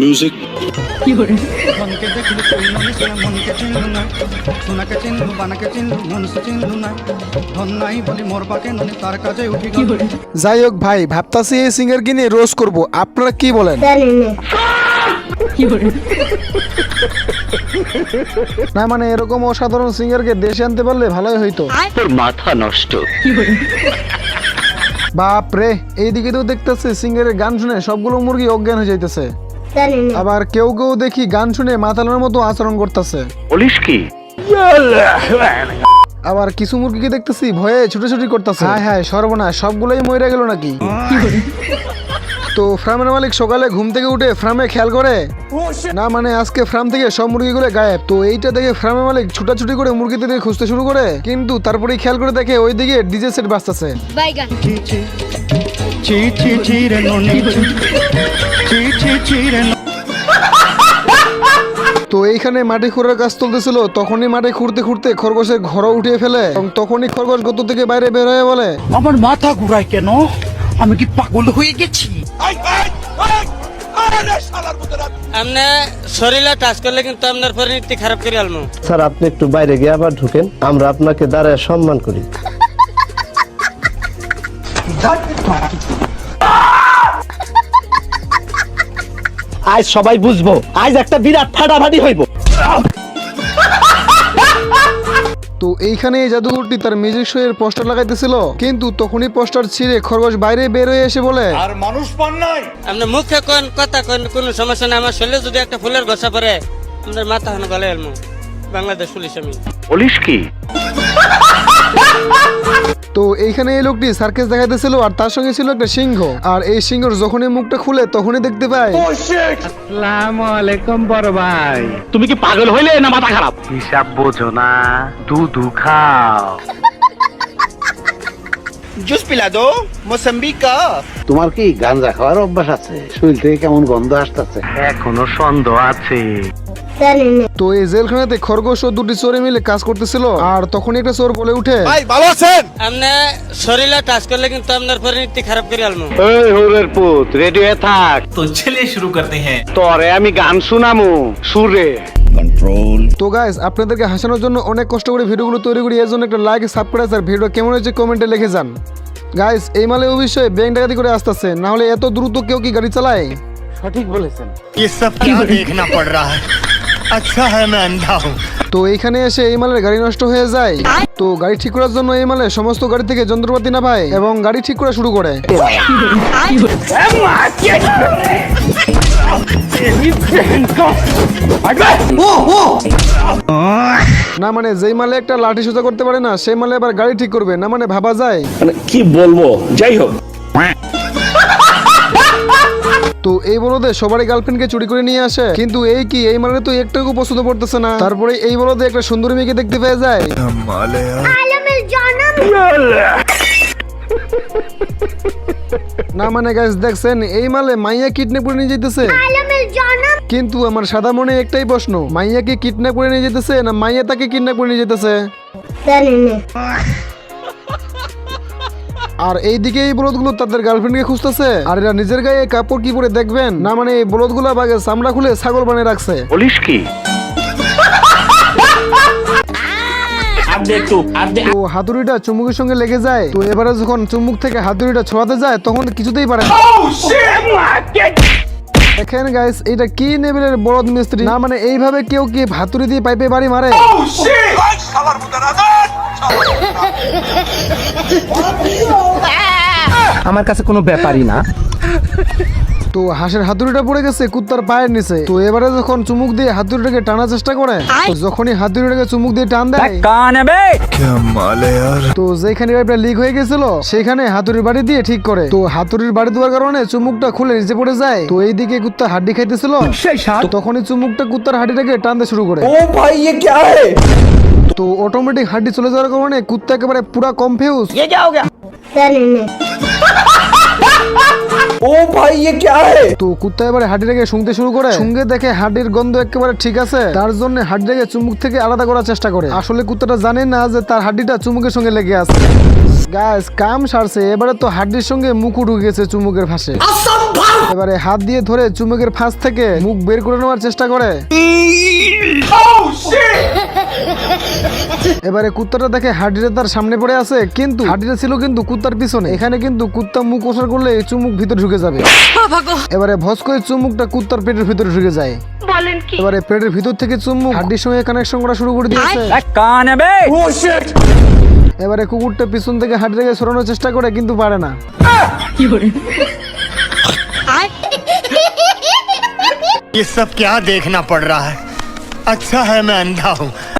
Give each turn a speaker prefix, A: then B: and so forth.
A: Music
B: মনকে দেখলে তুই মানুষ মনকে চিনলু না সোনাকে চিনলু বানাকে চিনলু মনসে চিনলু না ধন নাই বলি মোর পাকে ননি তার কাজে উঠি গেল।
C: যাই হোক ভাই, ভাবতাছি এই সিঙ্গার কিনে রোজ করব, আপনারা কি বলেন? না মানে এরকম অসাধারণ সিঙ্গারকে দেশে আনতে পারলে ভালোই হইতো।
D: তোর মাথা নষ্ট।
C: বাপ রে, এইদিকে তো দেখতেছে সিঙ্গারের গান শুনে সবগুলো মুরগি অজ্ঞান হয়ে যাইতেছে। আবার কেউ কেউ দেখি গান শুনে মাতালের মতো আচরণ করতেছে।
D: বলিস কি?
C: আবার কিছু মুরগিকে দেখতেছি ভয়ে ছুটোছুটি করতেছে। হ্যাঁ হ্যাঁ, সর্বনাশ, সবগুলোই মরে গেল নাকি? তো ফার্মের মালিক সকালে ঘুম থেকে উঠে ফার্মে খেয়াল করে, না মানে আজকে ফার্ম থেকে সব মুরগিগুলো গায়েব। তো এইটা দেখে ফার্মের মালিক ছুটাছুটি করে মুরগিদের খুঁজতে শুরু করে, কিন্তু তারপরে খেয়াল করে দেখে ওইদিকে ডিজে সেট বাজতেছে।
B: চি চি চি চি চি রে ননি চি চি চি রে ননি।
C: তো এইখানে মাটি খুঁড়ার কাজ চলতেছিল, তখনই মাটি খুঁড়তে খুঁড়তে খরগোশের ঘর উঠিয়ে ফেলে এবং তখনই খরগোশ গর্ত থেকে বাইরে বের হয়ে বলে,
E: আমার মাথা ঘুরায় কেন? আমি কি পাগল হয়ে গেছি?
F: আপনি শরীরে টাচ করলে কিন্তু আপনার পরিণতি খারাপ করে আলমু।
G: স্যার আপনি একটু বাইরে গিয়ে আবার ঢুকেন, আমরা আপনাকে দাঁড়ায় সম্মান করি।
E: আজ সবাই বুঝবো, আজ একটা বিরাট ফাটাফাটি হইব।
C: তো এইখানে এই জাদুঘরটি তার মিউজিক শো এর পোস্টার লাগাইতেছিল, কিন্তু তখনই পোস্টার ছিঁড়ে খরগোশ বাইরে বের হয়ে এসে বলে,
F: আপনি মুখে কোন কথা কোন কোনো সমস্যা নেই, আমার শরীরে যদি একটা ফুলের গোছা পড়ে আপনার মাথা হানো গলে আলমু। বাংলাদেশ পুলিশ আমি।
D: বলিস কি?
C: তো এইখানে এই লোকটি সার্কাস দেখাইতেছিল আর তার সঙ্গে ছিল একটা সিংহ। আর এই সিংহর যখনই মুখটা খুলে তখনই দেখতে পায়,
E: আসসালামু আলাইকুম বড় ভাই। তুমি কি পাগল হইলে না মাথা খারাপ?
D: হিসাব বোঝো না, দুধু খাও।
E: জুস পিলা দো, মৌসম্বি কা।
G: তোমার কি গাঁজা খাওয়ার অভ্যাস আছে? শরীর থেকে কেমন গন্ধ আসতেছে।
D: এখনো সন্দেহ আছে।
C: তো এই জেলখানাতে খরগোশ ও দুটি চোরে মিলে কাজ করতেছিল, আর তখনই একটা চোর বলে উঠে,
F: আপনি শরীরে টাচ করলে কিন্তু আপনার পরিণতি খারাপ করে আলমু।
D: এই হোরের পুত, রেডি হয়ে থাক।
E: তো চলিয়ে শুরু করতে হ্যাঁ।
D: তোরে আমি গান শুনামু সুরে।
C: তো গাইস, আপনাদেরকে হাসানোর জন্য অনেক কষ্ট করে ভিডিওগুলো তৈরি করি, এর জন্য একটা লাইক সাবস্ক্রাইব আর ভিডিও কেমন হয়েছে কমেন্টে লিখে যান। গাইস, এই মালে অবশ্যই ব্যাংক ডাকাতি করে আসতেছে, না হলে এত দ্রুত কেউ কি গাড়ি চালায়?
E: সঠিক বলেছেন।
B: ये सब क्या देखना पड़ रहा है? अच्छा है मैं अंधा हूँ।
C: তো এইখানে এসে এই মালের গাড়ি নষ্ট হয়ে যায়। তো গাড়ি ঠিক করার জন্য এই মালে সমস্ত গাড়ি থেকে যন্ত্রপাতি না পায় এবং গাড়ি ঠিক করা শুরু করে। না মানে যেই মালে একটা লাঠি সোজা করতে পারে না, সেই মালে আবার গাড়ি ঠিক করবে, না মানে ভাবা যায়।
E: মানে কি বলবো, যাই হোক।
C: তো এই বলদে সবারই গার্লফ্রেন্ডকে চুরি করে নিয়ে আসে, কিন্তু এই কি এই মালে তো একটুকু পছন্দ পড়তেছে না। তারপরে এই বলদে একটা সুন্দরী মেয়েকে দেখতে পেয়ে যায়। না মানে গাইস, দেখছেন এই মালে মাইয়া কিডন্যাপ করে নিয়ে যেতেছে, কিন্তু আমার সাদা মনে একটাই প্রশ্ন, মাইয়াকে কিডন্যাপ করে নিয়ে যেতেছে না মাইয়া তাকে কিডন্যাপ করে নিয়ে যেতেছে? আর এইদিকে এই বলদগুলো তাদের গার্লফ্রেন্ডকে খুঁজতেছে, আর এরা নিজের গায়ে কাপড় কি পরে দেখবেন, না মানে এই বলদগুলো বাগে চামড়া খুলে ছাগল বানিয়ে রাখছে।
D: বলিস কি?
C: তো হাতুড়িটা চুম্বকের সঙ্গে লেগে যায়। তো এবারে যখন চুম্বক থেকে হাতুড়িটা ছোঁয়াতে যায় তখন কিছুতেই পারে না। দেখেন গাইস, এটা কি লেভেলের বলদ মিস্ত্রি, না মানে এইভাবে কেউ কি হাতুড়ি দিয়ে পাইপে বাড়ি মারে?
E: আমার কাছে কোনো ব্যাপারই না।
C: তো হাঁসের হাতুড়িটা পড়ে গেছে কুত্তার পায়ের নিচে। তো এবারে যখন চুমুক দিয়ে হাতুড়িটাকে টানার চেষ্টা করে, তো যখনই হাতুড়িটাকে চুমুক দিয়ে টান দেয়, তো যেখানে পাইপটা লিক হয়ে গেছিল সেখানে হাতুড়ির বাড়ি দিয়ে ঠিক করে। তো হাতুড়ির বাড়ি দেওয়ার কারণে চুমুকটা খুলে নিচে পড়ে যায়। তো এইদিকে কুত্তা হাড্ডি খাইতেছিল, তো তখনই চুমুকটা কুত্তার হাড্ডিটাকে টানতে শুরু করে।
E: ও ভাই ये क्या है?
C: তো অটোমেটিক হাড্ডি চলে যাওয়ার কারণে কুত্তা একেবারে পুরা কনফিউজ।
E: ये क्या हो गया?
C: তো কুত্তা এবারে হাড্ডিটাকে শুনতে শুরু করে, শুনতে দেখে হাড্ডির গন্ধ একেবারে ঠিক আছে, তার জন্য হাড্ডিটাকে চুমুক থেকে আলাদা করার চেষ্টা করে। আসলে কুত্তাটা জানে না যে তার হাড্ডিটা চুমুকের সঙ্গে লেগে আছে। গাইস কাম সারছে, এবারে তো হাড্ডির সঙ্গে মুখও ঢুকে গেছে চুমুকের ফাঁসে। এবারে হাত দিয়ে ধরে চুমুকের ফাঁস থেকে মুখ বের করে নেওয়ার চেষ্টা করে। এবারে কুত্তাটা দেখে হাড্ডিটা তার সামনে পড়ে আছে, কিন্তু হাড্ডিটা ছিল কিন্তু কুত্তার পিছনে। এখানে কিন্তু কুত্তা মুখ ওসার করলে চুমুক ভিতরে ঢুকে যাবে। এবারে ভস করে চুমুকটা কুত্তার পেটের ভিতরে ঢুকে যায়। এবারে পেটের ভিতর থেকে চুমুক হাড্ডির সঙ্গে কানেকশন করা শুরু করে দিয়েছে। এবারে কুকুরটা পিছন থেকে হাড্ডিটাকে সরানোর চেষ্টা করে, কিন্তু পারে না।
A: ये सब क्या देखना पड़ रहा है? अच्छा है मैं अंधा हूँ।